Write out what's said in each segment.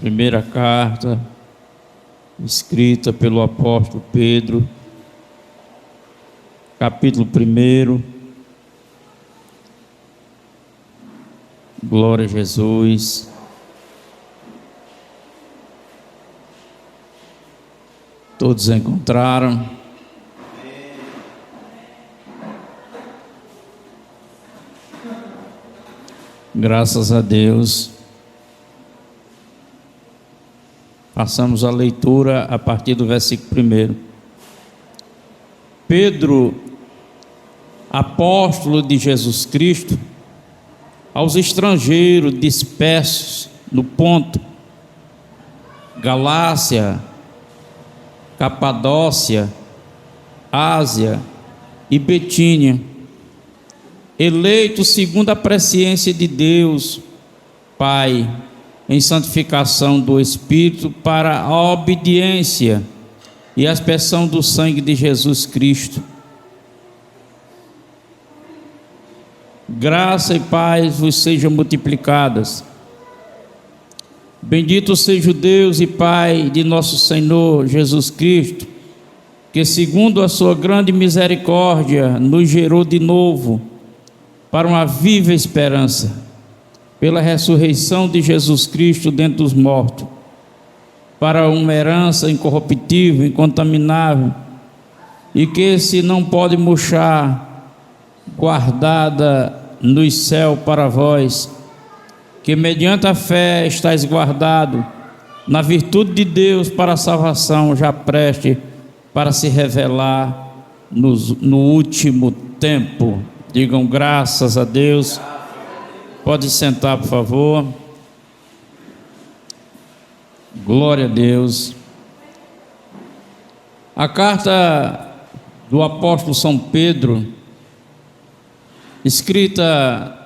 Primeira carta escrita pelo apóstolo Pedro, capítulo 1. Glória a Jesus. Todos encontraram? Graças a Deus. Passamos a leitura a partir do versículo 1. Pedro, apóstolo de Jesus Cristo, aos estrangeiros dispersos no Ponto, Galácia, Capadócia, Ásia e Betínia, eleitos segundo a presciência de Deus, Pai, em santificação do Espírito para a obediência e a aspersão do sangue de Jesus Cristo. Graça e paz vos sejam multiplicadas. Bendito seja o Deus e Pai de nosso Senhor Jesus Cristo, que segundo a sua grande misericórdia nos gerou de novo para uma viva esperança, pela ressurreição de Jesus Cristo dentre os mortos, para uma herança incorruptível, incontaminável, e que se não pode murchar, guardada no céu para vós, que mediante a fé estáis guardado na virtude de Deus para a salvação, já preste para se revelar no último tempo. Digam graças a Deus. Pode sentar, por favor. Glória a Deus. A carta do apóstolo São Pedro, escrita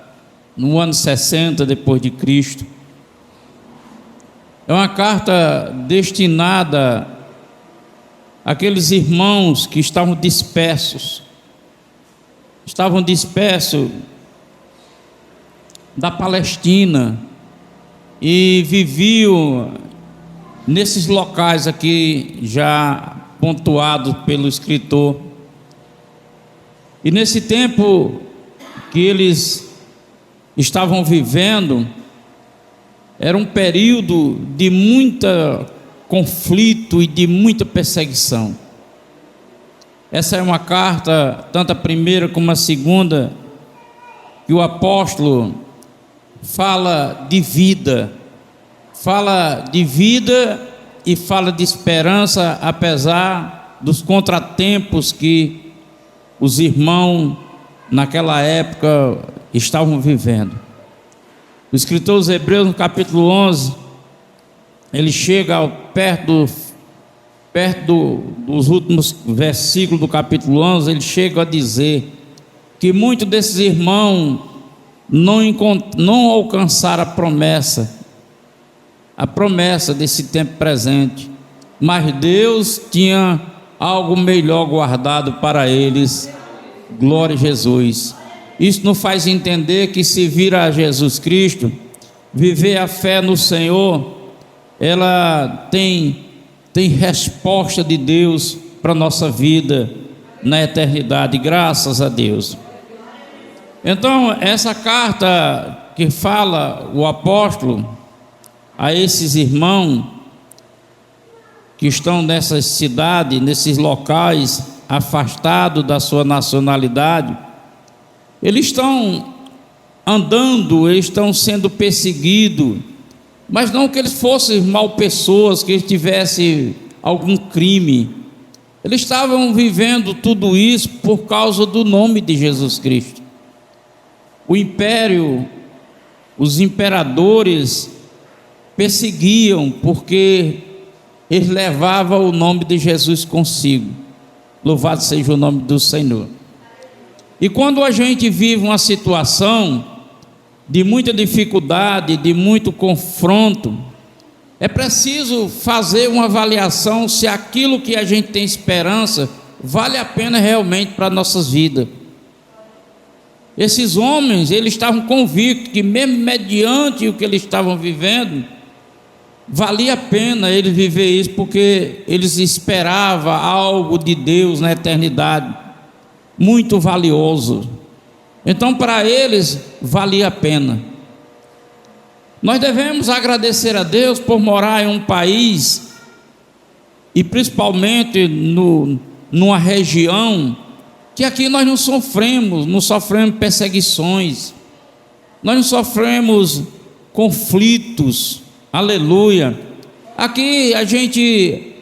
no ano 60 depois de Cristo, é uma carta destinada àqueles irmãos que estavam dispersos da Palestina e viviam nesses locais aqui já pontuados pelo escritor. E nesse tempo que eles estavam vivendo, era um período de muito conflito e de muita perseguição. Essa é uma carta, tanto a primeira como a segunda, que o apóstolo fala de vida e fala de esperança, apesar dos contratempos que os irmãos naquela época estavam vivendo. O escritor aos Hebreus, no capítulo 11, ele chega perto dos últimos versículos do capítulo 11, ele chega a dizer que muitos desses irmãos não alcançaram a promessa desse tempo presente, mas Deus tinha algo melhor guardado para eles. Glória a Jesus. Isso nos faz entender que se vir a Jesus Cristo, viver a fé no Senhor, ela tem resposta de Deus para a nossa vida na eternidade, graças a Deus. Então, essa carta que fala o apóstolo a esses irmãos que estão nessas cidades, nesses locais, afastados da sua nacionalidade, eles estão andando, eles estão sendo perseguidos, mas não que eles fossem mal pessoas, que eles tivessem algum crime. Eles estavam vivendo tudo isso por causa do nome de Jesus Cristo. O império, os imperadores perseguiam porque eles levavam o nome de Jesus consigo. Louvado seja o nome do Senhor. E quando a gente vive uma situação de muita dificuldade, de muito confronto, é preciso fazer uma avaliação se aquilo que a gente tem esperança vale a pena realmente para nossas vidas. Esses homens, eles estavam convictos que mesmo mediante o que eles estavam vivendo, valia a pena ele viver isso, porque eles esperavam algo de Deus na eternidade, muito valioso. Então, para eles, valia a pena. Nós devemos agradecer a Deus por morar em um país, e principalmente numa região, que aqui nós não sofremos perseguições, nós não sofremos conflitos, aleluia. Aqui a gente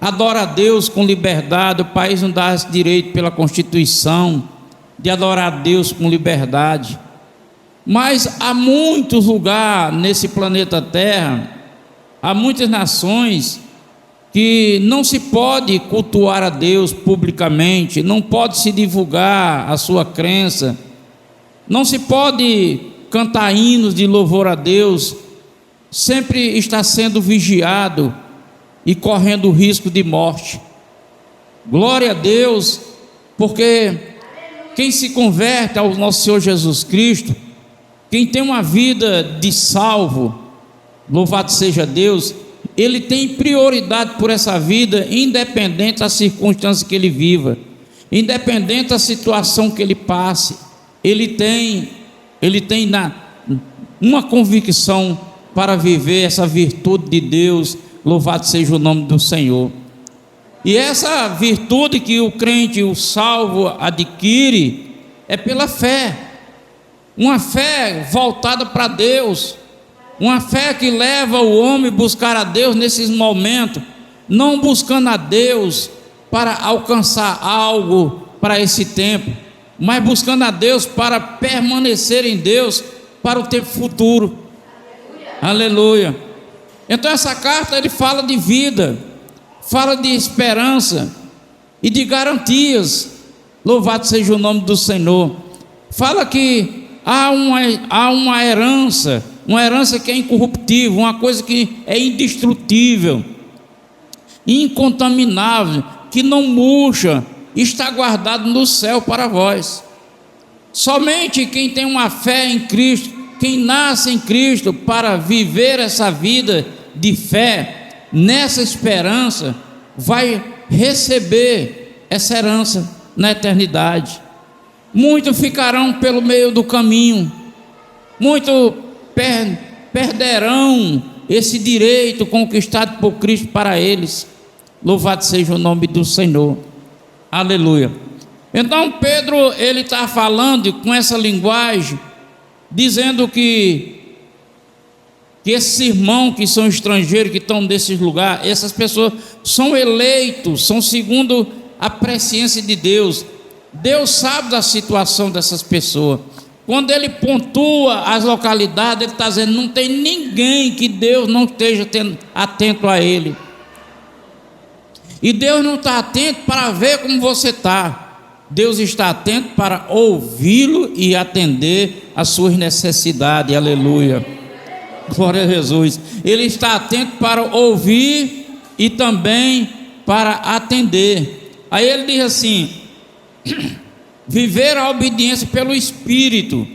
adora a Deus com liberdade, o país não dá esse direito pela Constituição de adorar a Deus com liberdade, mas há muitos lugares nesse planeta Terra, há muitas nações que não se pode cultuar a Deus publicamente, não pode se divulgar a sua crença, não se pode cantar hinos de louvor a Deus, sempre está sendo vigiado e correndo o risco de morte. Glória a Deus, porque quem se converte ao nosso Senhor Jesus Cristo, quem tem uma vida de salvo, louvado seja Deus, ele tem prioridade por essa vida, independente da circunstância que ele viva, independente da situação que ele passe, ele tem uma convicção para viver essa virtude de Deus, louvado seja o nome do Senhor. E essa virtude que o crente, o salvo, adquire, é pela fé, uma fé voltada para Deus, uma fé que leva o homem a buscar a Deus nesses momentos, não buscando a Deus para alcançar algo para esse tempo, mas buscando a Deus para permanecer em Deus para o tempo futuro. Aleluia. Então essa carta ele fala de vida, fala de esperança e de garantias, louvado seja o nome do Senhor. Fala que há uma herança que é incorruptível, uma coisa que é indestrutível, incontaminável, que não murcha, está guardado no céu para vós. Somente quem tem uma fé em Cristo, quem nasce em Cristo para viver essa vida de fé, nessa esperança, vai receber essa herança na eternidade. Muitos ficarão pelo meio do caminho, muitos perderão esse direito conquistado por Cristo para eles. Louvado seja o nome do Senhor. Aleluia. Então Pedro, ele está falando com essa linguagem, dizendo que esses irmãos que são estrangeiros, que estão nesses lugares, essas pessoas são eleitos, são segundo a presciência de Deus. Deus sabe da situação dessas pessoas. Quando ele pontua as localidades, ele está dizendo, não tem ninguém que Deus não esteja atento a ele. E Deus não está atento para ver como você está. Deus está atento para ouvi-lo e atender às suas necessidades. Aleluia. Glória a Jesus. Ele está atento para ouvir e também para atender. Aí ele diz assim: viver a obediência pelo Espírito.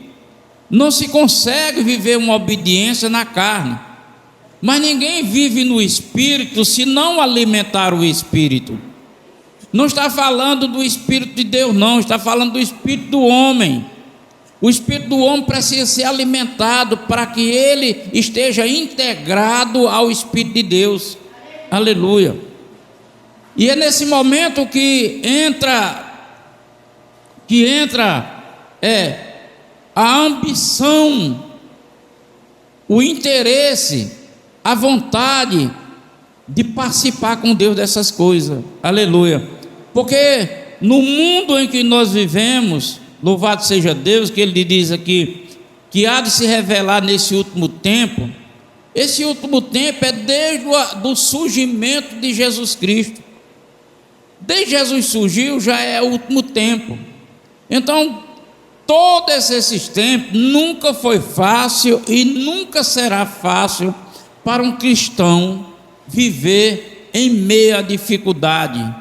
Não se consegue viver uma obediência na carne, mas ninguém vive no Espírito se não alimentar o Espírito. Não está falando do Espírito de Deus, não, está falando do Espírito do homem. O Espírito do homem precisa ser alimentado para que ele esteja integrado ao Espírito de Deus. Aleluia. E é nesse momento que entra a ambição, o interesse, a vontade de participar com Deus dessas coisas. Aleluia. Porque no mundo em que nós vivemos, louvado seja Deus, que ele diz aqui que há de se revelar nesse último tempo. Esse último tempo é desde o surgimento de Jesus Cristo. Desde Jesus surgiu já é o último tempo. Então todos esses tempos nunca foi fácil e nunca será fácil para um cristão viver em meio à dificuldade.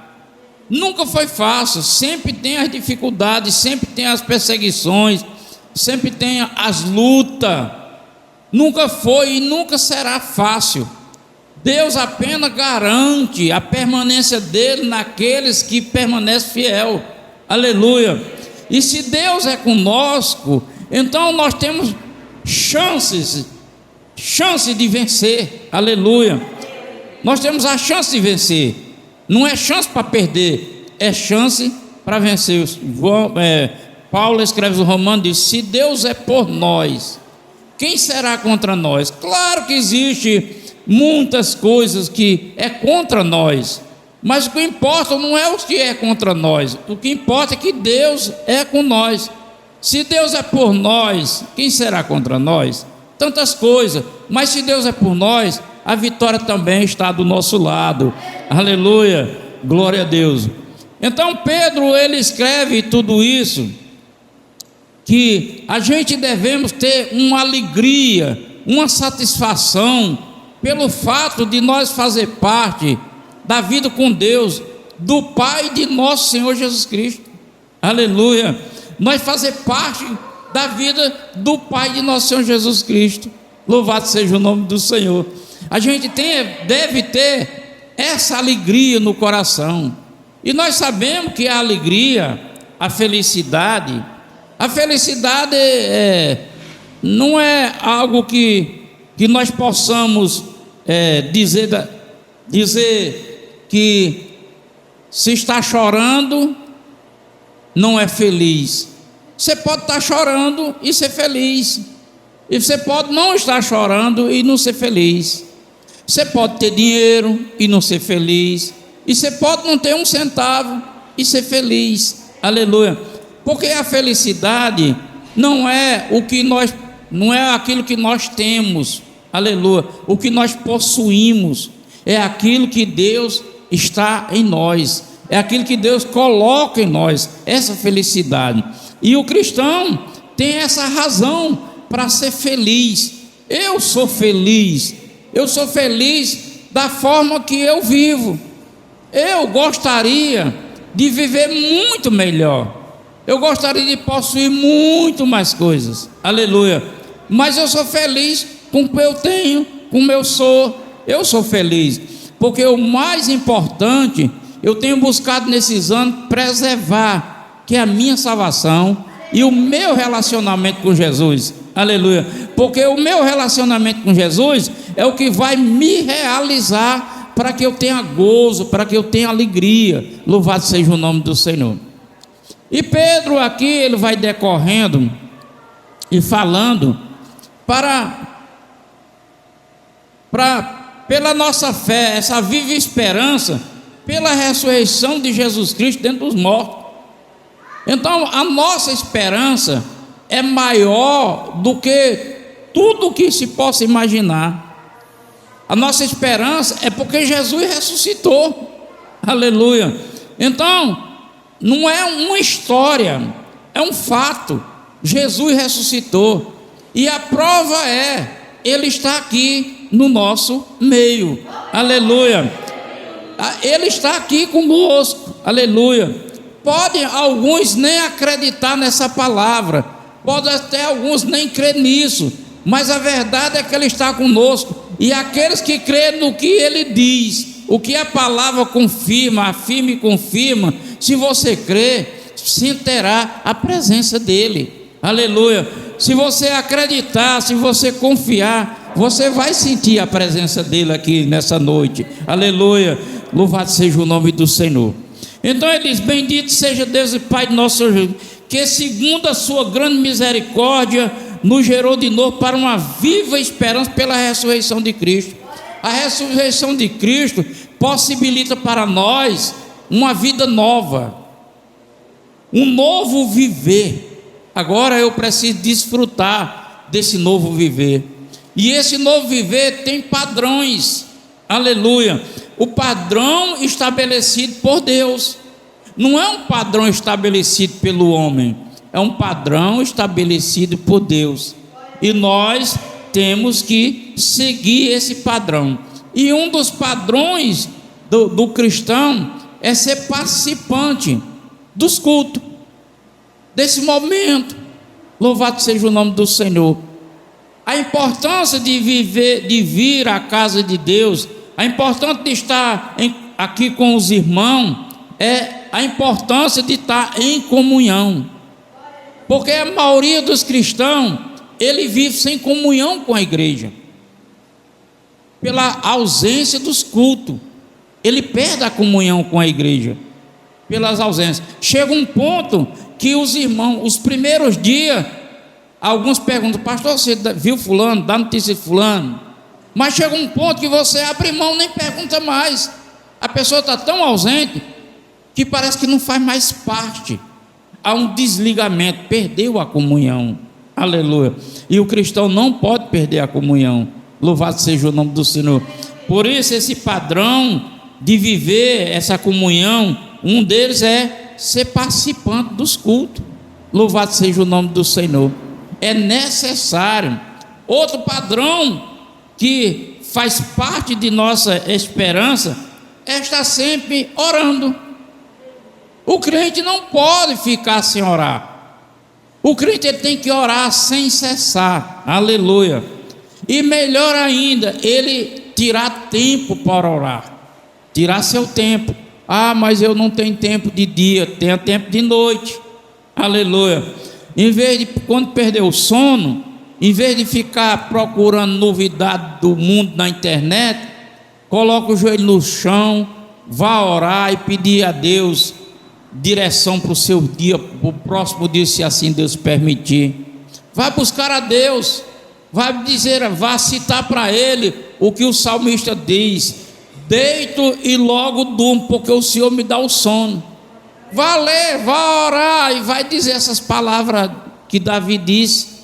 Nunca foi fácil, sempre tem as dificuldades, sempre tem as perseguições, sempre tem as lutas. Nunca foi e nunca será fácil. Deus apenas garante a permanência dele naqueles que permanecem fiel. Aleluia. E se Deus é conosco, então nós temos chance de vencer. Aleluia. Nós temos a chance de vencer. Não é chance para perder, é chance para vencer. Paulo escreve no Romanos e diz: se Deus é por nós, quem será contra nós? Claro que existe muitas coisas que é contra nós, mas o que importa não é o que é contra nós, o que importa é que Deus é com nós. Se Deus é por nós, quem será contra nós? Tantas coisas, mas se Deus é por nós, a vitória também está do nosso lado. Aleluia, glória a Deus. Então Pedro, ele escreve tudo isso, que a gente devemos ter uma alegria, uma satisfação pelo fato de nós fazer parte da vida com Deus, do Pai de nosso Senhor Jesus Cristo. Aleluia. Nós fazer parte da vida do Pai de nosso Senhor Jesus Cristo. Louvado seja o nome do Senhor. A gente deve ter essa alegria no coração. E nós sabemos que a alegria, a felicidade não é algo que nós possamos dizer que se está chorando não é feliz. Você pode estar chorando e ser feliz, e você pode não estar chorando e não ser feliz. Você pode ter dinheiro e não ser feliz, e você pode não ter um centavo e ser feliz. Aleluia. Porque a felicidade não é aquilo que nós temos. Aleluia. O que nós possuímos é aquilo que Deus está em nós, é aquilo que Deus coloca em nós, essa felicidade. E o cristão tem essa razão para ser feliz. Eu sou feliz da forma que eu vivo. Eu gostaria de viver muito melhor, eu gostaria de possuir muito mais coisas. Aleluia. Mas eu sou feliz com o que eu tenho, com o que eu sou feliz, porque o mais importante, eu tenho buscado nesses anos preservar, que é a minha salvação e o meu relacionamento com Jesus. Aleluia. Porque o meu relacionamento com Jesus é o que vai me realizar, para que eu tenha gozo, para que eu tenha alegria. Louvado seja o nome do Senhor. E Pedro aqui, ele vai decorrendo e falando pela nossa fé, essa viva esperança, pela ressurreição de Jesus Cristo dentre os mortos. Então a nossa esperança é maior do que tudo que se possa imaginar. A nossa esperança é porque Jesus ressuscitou. Aleluia. Então não é uma história, é um fato. Jesus ressuscitou, e a prova ele está aqui no nosso meio. Aleluia. Ele está aqui conosco. Aleluia. Podem alguns nem acreditar nessa palavra, podem até alguns nem crer nisso, mas a verdade é que ele está conosco. E aqueles que creem no que ele diz, o que a palavra confirma, afirma e confirma, se você crer, sentirá a presença dele. Aleluia. Se você acreditar, se você confiar, você vai sentir a presença dele aqui nessa noite. Aleluia. Louvado seja o nome do Senhor. Então ele diz: bendito seja Deus e Pai de nosso Senhor Jesus, que segundo a sua grande misericórdia nos gerou de novo para uma viva esperança pela ressurreição de Cristo. A ressurreição de Cristo possibilita para nós uma vida nova, um novo viver. Agora eu preciso desfrutar desse novo viver, e esse novo viver tem padrões. Aleluia. O padrão estabelecido por Deus não é um padrão estabelecido pelo homem, é um padrão estabelecido por Deus, e nós temos que seguir esse padrão. E um dos padrões do cristão é ser participante dos cultos, desse momento. Louvado seja o nome do Senhor. A importância de vir à casa de Deus A importância de estar aqui com os irmãos é a importância de estar em comunhão, porque a maioria dos cristãos, ele vive sem comunhão com a igreja, pela ausência dos cultos, ele perde a comunhão com a igreja, pelas ausências. Chega um ponto que os irmãos, os primeiros dias, alguns perguntam: pastor, você viu fulano, dá notícia de fulano? Mas chega um ponto que você abre mão, nem pergunta mais. A pessoa está tão ausente que parece que não faz mais parte. Há um desligamento, perdeu a comunhão. Aleluia. E o cristão não pode perder a comunhão. Louvado seja o nome do Senhor. Por isso, esse padrão de viver essa comunhão, um deles é ser participante dos cultos. Louvado seja o nome do Senhor. É necessário. Outro padrão que faz parte de nossa esperança é estar sempre orando. O crente não pode ficar sem orar. O crente ele tem que orar sem cessar. Aleluia. E melhor ainda, ele tirar tempo para orar. Tirar seu tempo. Ah, mas eu não tenho tempo de dia, tenho tempo de noite. Aleluia. Em vez de, quando perder o sono, em vez de ficar procurando novidade do mundo na internet, coloca o joelho no chão, vá orar e pedir a Deus direção para o seu dia, para o próximo dia, se assim Deus permitir. Vai buscar a Deus, vai dizer, vai citar para Ele o que o salmista diz: deito e logo durmo, porque o Senhor me dá o sono. Vá ler, vá orar e vai dizer essas palavras que Davi disse.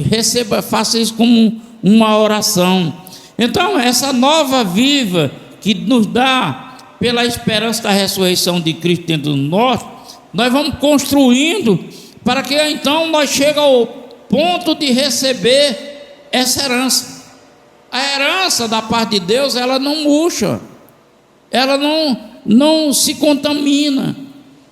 Receba, faça isso como uma oração. Então, essa nova viva que nos dá pela esperança da ressurreição de Cristo dentro de nós vamos construindo para que então nós cheguemos ao ponto de receber essa herança. A herança da parte de Deus, ela não murcha, ela não se contamina.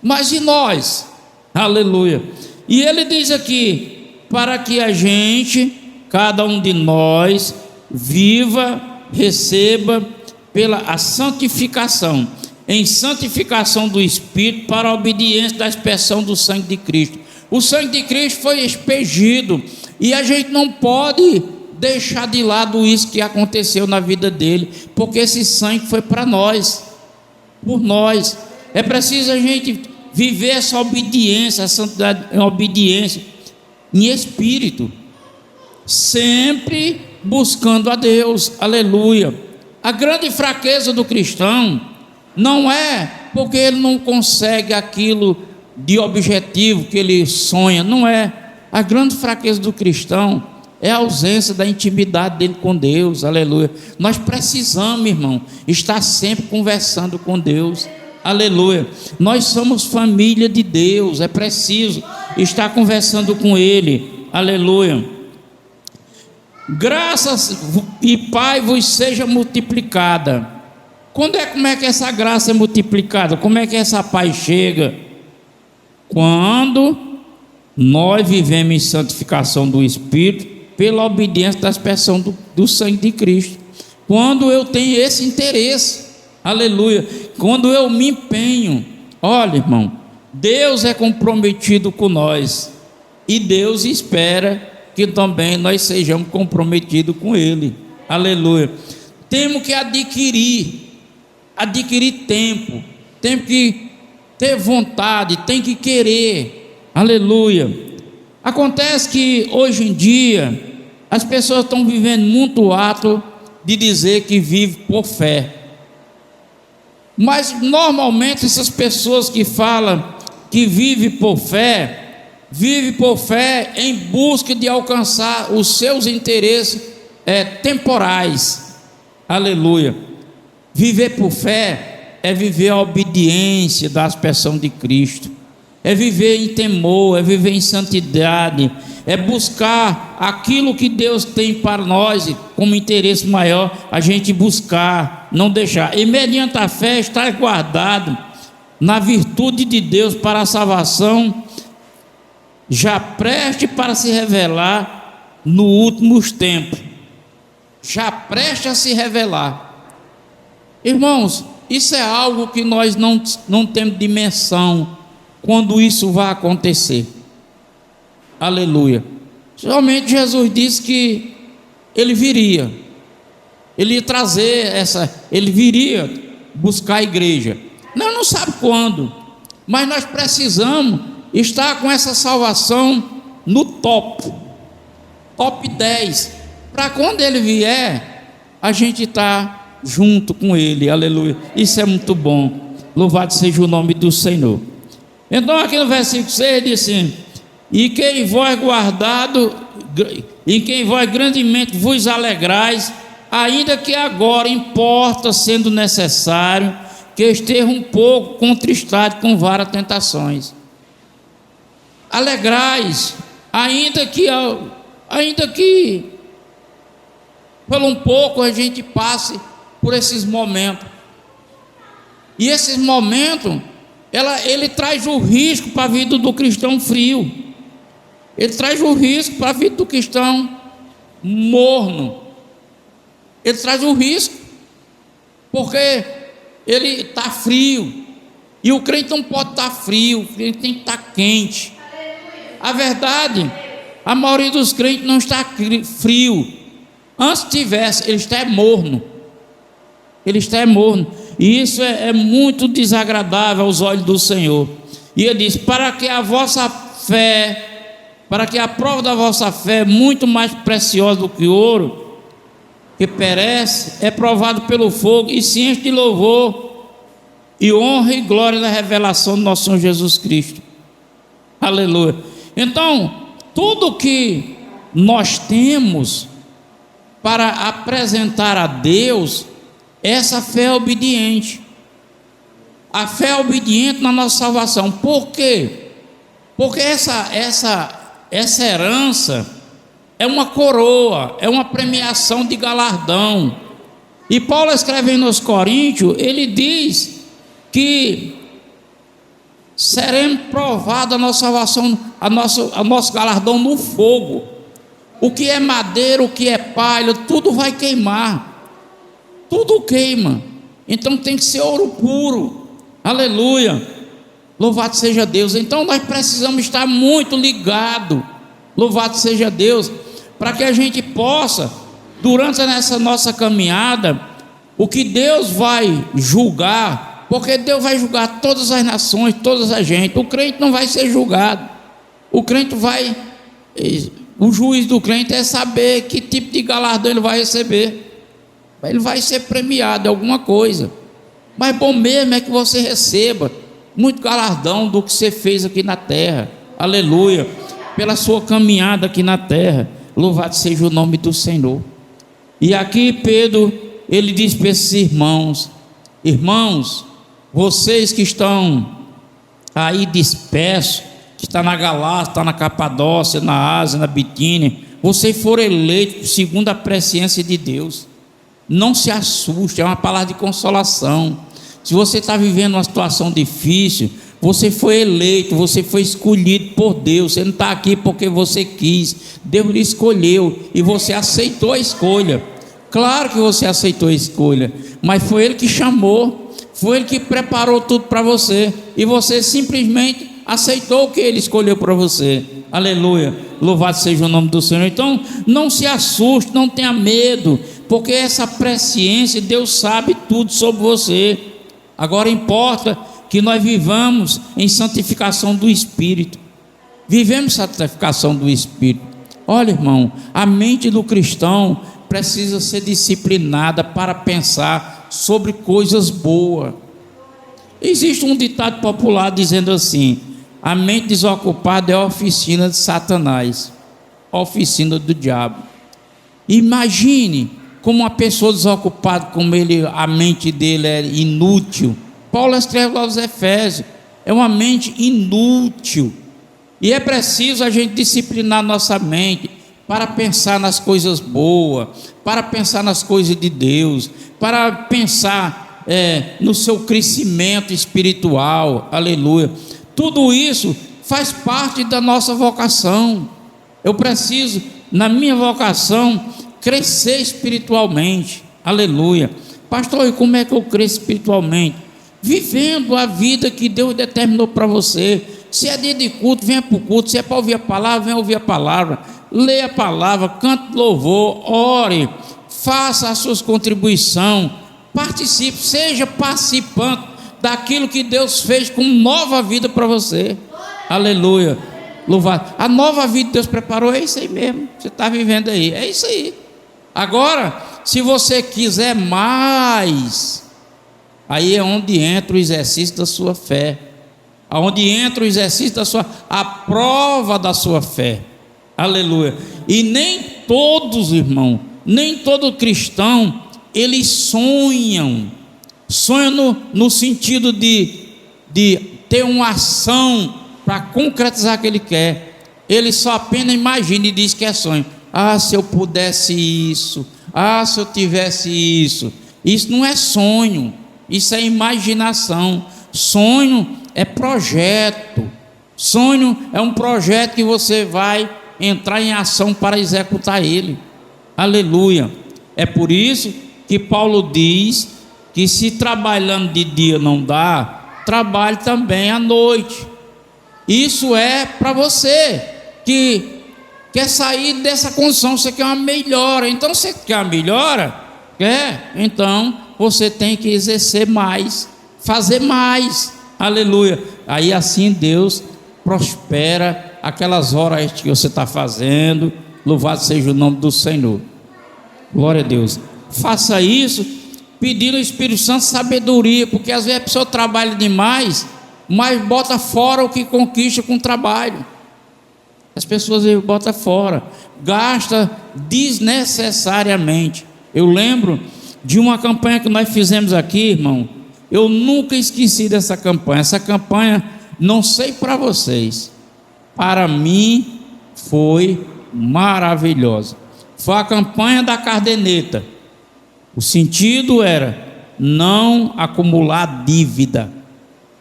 Mas e nós? Aleluia. E ele diz aqui, para que a gente, cada um de nós, viva, receba pela a santificação, em santificação do Espírito, para a obediência da expressão do sangue de Cristo. O sangue de Cristo foi expegido, e a gente não pode deixar de lado isso que aconteceu na vida dele, porque esse sangue foi para nós, por nós. É preciso a gente viver essa obediência, a santidade em obediência, em espírito, sempre buscando a Deus. Aleluia. A grande fraqueza do cristão não é porque ele não consegue aquilo de objetivo que ele sonha, não é. A grande fraqueza do cristão é a ausência da intimidade dele com Deus. Aleluia. Nós precisamos, irmão, estar sempre conversando com Deus. Aleluia. Nós somos família de Deus, é preciso estar conversando com Ele. Aleluia. Graças e Pai vos seja multiplicada. Como é que essa graça é multiplicada? Como é que essa paz chega? Quando nós vivemos em santificação do Espírito, pela obediência da expressão do sangue de Cristo. Quando eu tenho esse interesse, aleluia, quando eu me empenho. Olha, irmão, Deus é comprometido com nós, e Deus espera que também nós sejamos comprometidos com Ele. Aleluia. Temos que adquirir tempo, temos que ter vontade, tem que querer. Aleluia. Acontece que hoje em dia as pessoas estão vivendo muito ato de dizer que vive por fé, mas normalmente essas pessoas que falam que vive por fé em busca de alcançar os seus interesses temporais. Aleluia. Viver por fé é viver a obediência da expressão de Cristo, é viver em temor, é viver em santidade, é buscar aquilo que Deus tem para nós como interesse maior, a gente buscar, não deixar. E mediante a fé estar guardado na virtude de Deus para a salvação, já preste para se revelar no últimos tempos, já preste a se revelar. Irmãos, isso é algo que nós não temos dimensão quando isso vai acontecer. Aleluia. Somente Jesus disse que ele viria, ele ia trazer ele viria buscar a igreja. Nós não sabemos quando, mas nós precisamos estar com essa salvação no top 10, para quando ele vier, a gente está junto com ele. Aleluia. Isso é muito bom. Louvado seja o nome do Senhor. Então aqui no versículo 6 diz assim: em quem vós grandemente vos alegrais, ainda que agora importa, sendo necessário, que esteja um pouco contristado com várias tentações. Alegrais, ainda que por um pouco a gente passe por esses momentos. E esses momentos, ele traz o risco para a vida do cristão frio. Ele traz o risco para a vida do cristão morno. Ele traz o risco, porque ele está frio. E o crente não pode estar frio, o crente tem que estar quente. A verdade, a maioria dos crentes não está frio. Antes tivesse, ele está morno. Ele está morno. E isso é muito desagradável aos olhos do Senhor. E ele diz: para que a vossa fé, para que a prova da vossa fé, muito mais preciosa do que ouro, que perece, é provado pelo fogo, e se enche de louvor e honra e glória da revelação do nosso Senhor Jesus Cristo. Aleluia. Então, tudo que nós temos para apresentar a Deus, essa fé é obediente. A fé é obediente na nossa salvação. Por quê? Porque essa herança é uma coroa, é uma premiação de galardão. E Paulo, escrevendo aos Coríntios, ele diz que seremos provados a nossa salvação, a nosso galardão no fogo. O que é madeira, o que é palha, tudo vai queimar. Tudo queima. Então tem que ser ouro puro. Aleluia. Louvado seja Deus. Então nós precisamos estar muito ligados. Louvado seja Deus. Para que a gente possa, durante essa nossa caminhada, o que Deus vai julgar, porque Deus vai julgar todas as nações, todas as gente. O crente não vai ser julgado. O crente vai, o juiz do crente é saber que tipo de galardão ele vai receber. Ele vai ser premiado em alguma coisa. Mas bom mesmo é que você receba muito galardão do que você fez aqui na terra. Aleluia. Pela sua caminhada aqui na terra. Louvado seja o nome do Senhor. E aqui Pedro, ele diz para esses irmãos: irmãos, vocês que estão aí dispersos, que está na Galácia, está na Capadócia, na Ásia, na Bitínia, vocês foram eleitos segundo a presciência de Deus. Não se assuste, é uma palavra de consolação. Se você está vivendo uma situação difícil, você foi eleito, você foi escolhido por Deus. Você não está aqui porque você quis. Deus lhe escolheu e você aceitou a escolha. Claro que você aceitou a escolha, mas foi Ele que chamou, foi Ele que preparou tudo para você, e você simplesmente aceitou o que Ele escolheu para você. Aleluia, louvado seja o nome do Senhor. Então não se assuste, não tenha medo, porque essa presciência, Deus sabe tudo sobre você. Agora importa que nós vivamos em santificação do Espírito. Vivemos santificação do Espírito. Olha, irmão, a mente do cristão precisa ser disciplinada para pensar sobre coisas boas. Existe um ditado popular dizendo assim: a mente desocupada é a oficina de Satanás, a oficina do diabo. Imagine como uma pessoa desocupada, como a mente dele é inútil. Paulo escreve lá aos Efésios: é uma mente inútil. E é preciso a gente disciplinar nossa mente para pensar nas coisas boas, para pensar nas coisas de Deus, para pensar no seu crescimento espiritual. Aleluia. Tudo isso faz parte da nossa vocação. Eu preciso, na minha vocação, crescer espiritualmente. Aleluia. Pastor, e como é que eu cresço espiritualmente? Vivendo a vida que Deus determinou para você. Se é dia de culto, venha para o culto. Se é para ouvir a palavra, venha ouvir a palavra. Leia a palavra, cante louvor, ore, faça as suas contribuições, participe, seja participante daquilo que Deus fez com nova vida para você. Aleluia. Louvado. A nova vida que Deus preparou é isso aí mesmo. Você está vivendo aí, é isso aí. Agora, se você quiser mais, aí é onde entra o exercício da sua fé. Aonde entra o exercício da sua, a prova da sua fé. Aleluia. E nem todos, irmão, nem todo cristão, eles sonham no sentido de ter uma ação para concretizar o que ele quer. Ele só apenas imagina e diz que é sonho. Ah, se eu pudesse isso, ah, se eu tivesse isso. Isso não é sonho, isso é imaginação. Sonho é projeto. Sonho é um projeto que você vai entrar em ação para executar ele. Aleluia. É por isso que Paulo diz que se trabalhando de dia não dá, trabalhe também à noite. Isso é para você que quer sair dessa condição, você quer uma melhora. Então, você quer uma melhora? Quer? Então, você tem que exercer mais, fazer mais. Aleluia. Aí assim Deus prospera aquelas horas que você está fazendo. Louvado seja o nome do Senhor. Glória a Deus. Faça isso pedindo ao Espírito Santo sabedoria, porque às vezes a pessoa trabalha demais, mas bota fora o que conquista com trabalho. As pessoas botam fora, gasta desnecessariamente. Eu lembro de uma campanha que nós fizemos aqui, irmão. Eu nunca esqueci dessa campanha. Essa campanha, não sei para vocês, para mim foi maravilhosa. Foi a campanha da caderneta. O sentido era não acumular dívida,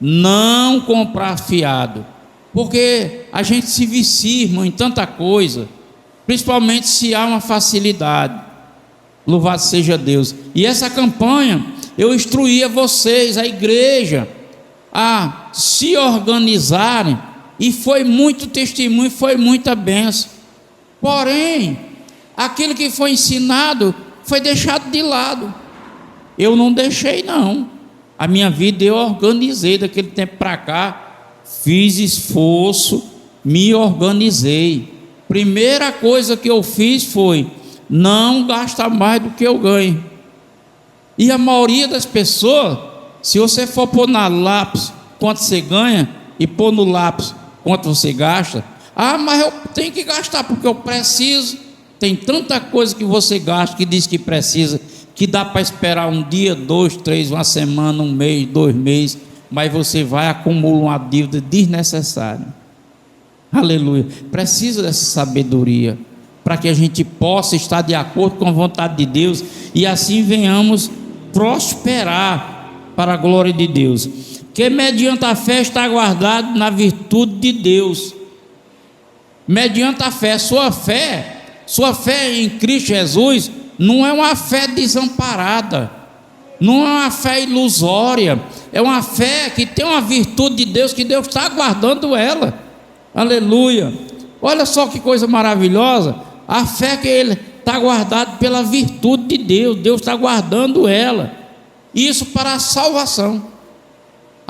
não comprar fiado, porque a gente se vicia, irmão, em tanta coisa, principalmente se há uma facilidade. Louvado seja Deus. E essa campanha eu instruía vocês, a igreja, a se organizarem, e foi muito testemunho, foi muita bênção. Porém, aquilo que foi ensinado foi deixado de lado. Eu não deixei, não. A minha vida eu organizei daquele tempo para cá, fiz esforço, me organizei. Primeira coisa que eu fiz foi não gastar mais do que eu ganho. E a maioria das pessoas, se você for pôr na lápis quanto você ganha e pôr no lápis quanto você gasta, ah, mas eu tenho que gastar porque eu preciso. Tem tanta coisa que você gasta, que diz que precisa, que dá para esperar um dia, 2, 3, uma semana, um mês, 2 meses, mas você vai acumular uma dívida desnecessária. Aleluia. Precisa dessa sabedoria para que a gente possa estar de acordo com a vontade de Deus e assim venhamos prosperar para a glória de Deus. Que mediante a fé está guardado na virtude de Deus. Mediante a fé, sua fé em Cristo Jesus não é uma fé desamparada, não é uma fé ilusória, é uma fé que tem uma virtude de Deus, que Deus está guardando ela. Aleluia. Olha só que coisa maravilhosa, a fé que ele está guardado pela virtude de Deus, Deus está guardando ela, isso para a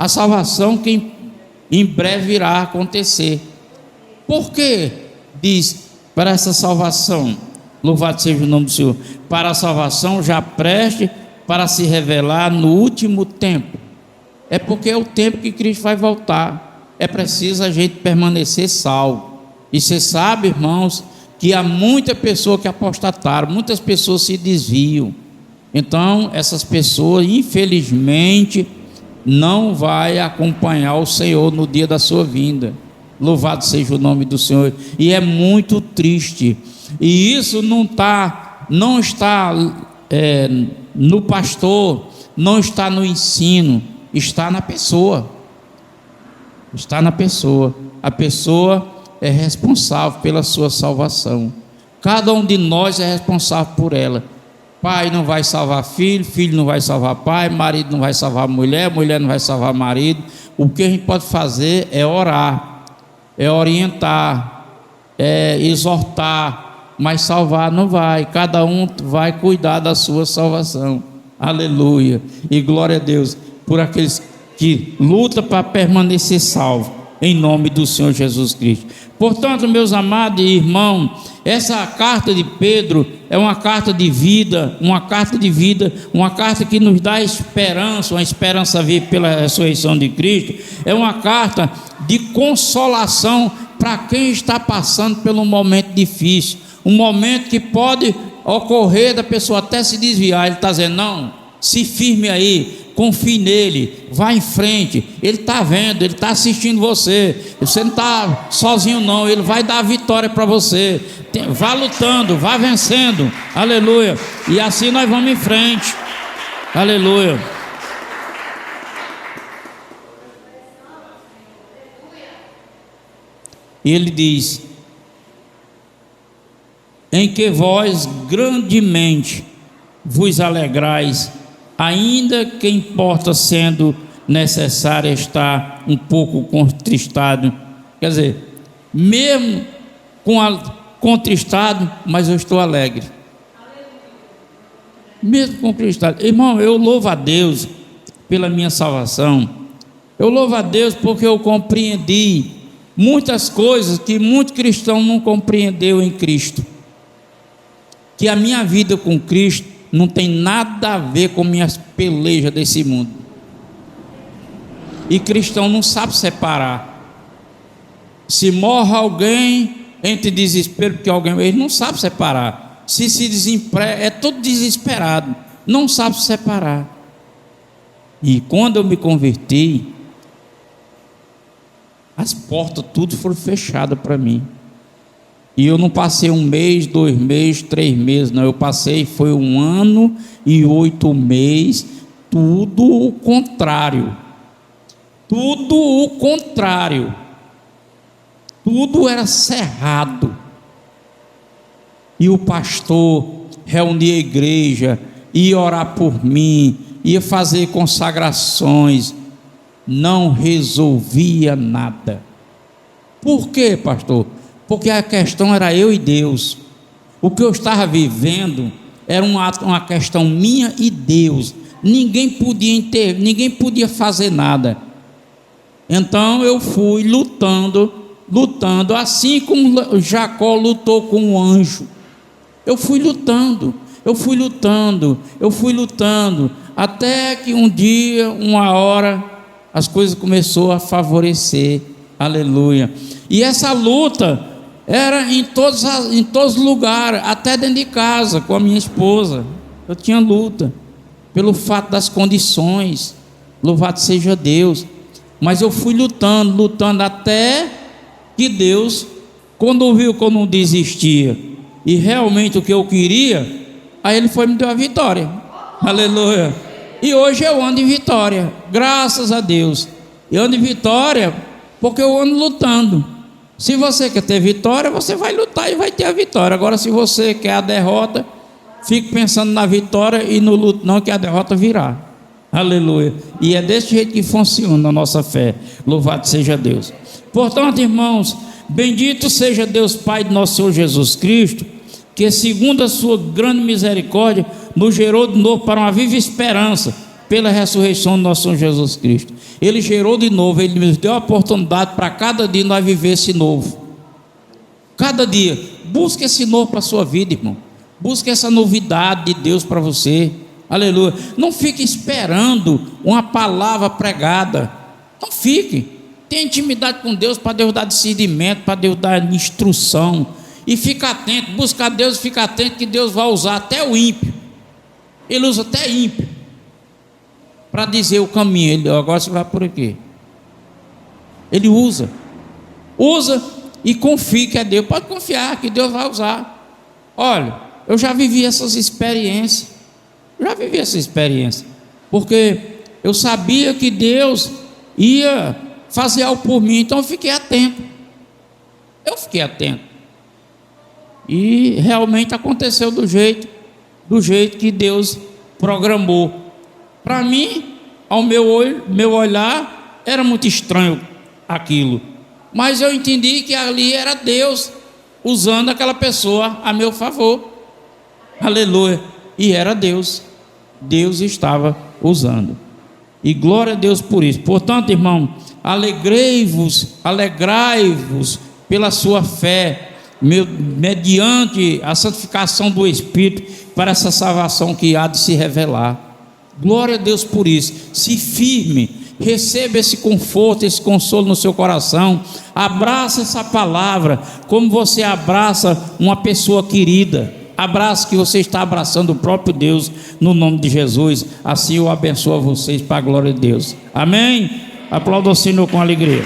salvação que em breve irá acontecer. Por que diz para essa salvação? Louvado seja o nome do Senhor. Para a salvação já preste para se revelar no último tempo. É porque é o tempo que Cristo vai voltar. É preciso a gente permanecer salvo. E você sabe, irmãos, que há muita pessoa que apostataram, muitas pessoas se desviam. Então, essas pessoas, infelizmente, não vai acompanhar o Senhor no dia da sua vinda. Louvado seja o nome do Senhor. E é muito triste. E isso não está no pastor, não está no ensino, está na pessoa. Está na pessoa. A pessoa é responsável pela sua salvação. Cada um de nós é responsável por ela. Pai não vai salvar filho, filho não vai salvar pai, marido não vai salvar mulher, mulher não vai salvar marido. O que a gente pode fazer é orar, é orientar, é exortar, mas salvar não vai. Cada um vai cuidar da sua salvação. Aleluia. E glória a Deus por aqueles que lutam para permanecer salvo, em nome do Senhor Jesus Cristo. Portanto, meus amados irmãos, essa carta de Pedro é uma carta de vida, uma carta que nos dá esperança, uma esperança viva pela ressurreição de Cristo. É uma carta de consolação para quem está passando por um momento difícil, um momento que pode ocorrer da pessoa até se desviar. Ele está dizendo: não, se firme aí, confie nele, vá em frente, ele está vendo, ele está assistindo você não está sozinho não, ele vai dar a vitória para você. Vá lutando, vá vencendo, aleluia, e assim nós vamos em frente, aleluia. E ele diz: em que vós grandemente vos alegrais, ainda que importa sendo necessário estar um pouco contristado. Quer dizer, mesmo contristado, mas eu estou alegre. Mesmo contristado. Irmão, eu louvo a Deus pela minha salvação. Eu louvo a Deus porque eu compreendi muitas coisas que muito cristão não compreendeu em Cristo. Que a minha vida com Cristo não tem nada a ver com minhas pelejas desse mundo. E cristão não sabe separar. Se morre alguém, entre desespero, porque alguém, ele não sabe separar. Se desemprega, é todo desesperado, não sabe separar. E quando eu me converti, as portas tudo foram fechadas para mim. E eu não passei 1 mês, 2 meses, 3 meses, não. Eu passei, foi 1 ano e 8 meses, tudo o contrário. Tudo o contrário. Tudo era cerrado. E o pastor reunia a igreja, ia orar por mim, ia fazer consagrações. Não resolvia nada. Por quê, pastor? Porque a questão era eu e Deus. O que eu estava vivendo era uma questão minha e Deus. Ninguém podia fazer nada. Então eu fui lutando, assim como Jacó lutou com o anjo. Eu fui lutando, até que um dia, uma hora, as coisas começaram a favorecer. Aleluia. E essa luta era em todos os lugares, até dentro de casa, com a minha esposa. Eu tinha luta, pelo fato das condições. Louvado seja Deus. Mas eu fui lutando, até que Deus, quando viu que eu não desistia, e realmente o que eu queria, aí Ele me deu a vitória. Aleluia. E hoje eu ando em vitória, graças a Deus. Eu ando em vitória porque eu ando lutando. Se você quer ter vitória, você vai lutar e vai ter a vitória. Agora, se você quer a derrota, fique pensando na vitória e no luto não, que a derrota virá. Aleluia. E é desse jeito que funciona a nossa fé. Louvado seja Deus. Portanto, irmãos, bendito seja Deus Pai de nosso Senhor Jesus Cristo, que segundo a sua grande misericórdia nos gerou de novo para uma viva esperança pela ressurreição do nosso Senhor Jesus Cristo. Ele gerou de novo, Ele nos deu a oportunidade para cada dia nós viver esse novo. Cada dia, busque esse novo para a sua vida, irmão. Busque essa novidade de Deus para você. Aleluia. Não fique esperando uma palavra pregada. Não fique. Tenha intimidade com Deus, para Deus dar discernimento, para Deus dar instrução. E fica atento, busca Deus, fica atento que Deus vai usar até o ímpio. Ele usa até ímpio para dizer o caminho. Ele, agora você vai por aqui. Ele usa e confie que é Deus. Pode confiar que Deus vai usar. Olha, eu já vivi essas experiências. Porque eu sabia que Deus ia fazer algo por mim, então eu fiquei atento. E realmente aconteceu do jeito do jeito que Deus programou. Para mim, ao meu olhar, era muito estranho aquilo, mas eu entendi que ali era Deus usando aquela pessoa a meu favor. Aleluia. E era Deus estava usando, e glória a Deus por isso. Portanto, irmão, alegrai-vos pela sua fé, mediante a santificação do Espírito, para essa salvação que há de se revelar. Glória a Deus por isso. Se firme, receba esse conforto, esse consolo no seu coração. Abraça essa palavra como você abraça uma pessoa querida. Abraça, que você está abraçando o próprio Deus, no nome de Jesus. Assim eu abençoo a vocês para a glória de Deus. Amém? Aplauda o Senhor com alegria.